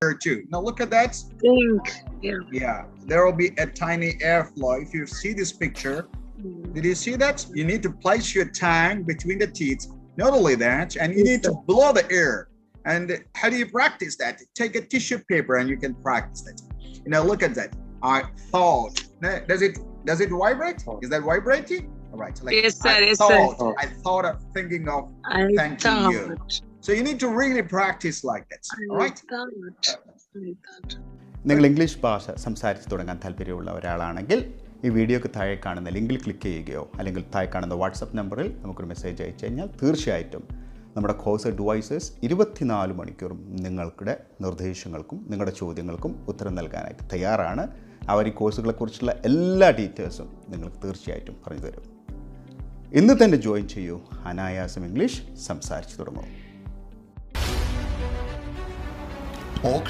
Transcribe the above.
here too. Now look at that. Think. Yeah, there will be a tiny airflow. If you see this picture, did you see that? You need to place your tongue between the teeth. Not only that, and you need to blow the air. And how do you practice that? Take a tissue paper and you can practice that. Look at that. I thought. Does it vibrate? Is that vibrating? All right. Yes, sir. I thought of thinking of thanking you. So you need to really practice like that. All right? നിങ്ങൾ English ഭാഷ സംസാരിച്ച് തുടങ്ങാൻ താല്പര്യമുള്ള ഒരാളാണെങ്കിൽ ഈ വീഡിയോക്ക് താഴെ കാണുന്ന ലിങ്കിൽ ക്ലിക്ക് ചെയ്യുകയോ അല്ലെങ്കിൽ താഴെ കാണുന്ന വാട്സപ്പ് നമ്പറിൽ നമുക്കൊരു മെസ്സേജ് അയച്ചു കഴിഞ്ഞാൽ തീർച്ചയായിട്ടും നമ്മുടെ കോഴ്സ് അഡ്വൈസേഴ്സ് 24 മണിക്കൂറും നിങ്ങളുടെ നിർദ്ദേശങ്ങൾക്കും നിങ്ങളുടെ ചോദ്യങ്ങൾക്കും ഉത്തരം നൽകാനായിട്ട് തയ്യാറാണ്. അവർ ഈ കോഴ്സുകളെക്കുറിച്ചുള്ള എല്ലാ ഡീറ്റെയിൽസും നിങ്ങൾക്ക് തീർച്ചയായിട്ടും പറഞ്ഞു തരും. ഇന്ന് തന്നെ ജോയിൻ ചെയ്യൂ. അനായാസം ഇംഗ്ലീഷ് സംസാരിച്ച് തുടങ്ങൂ.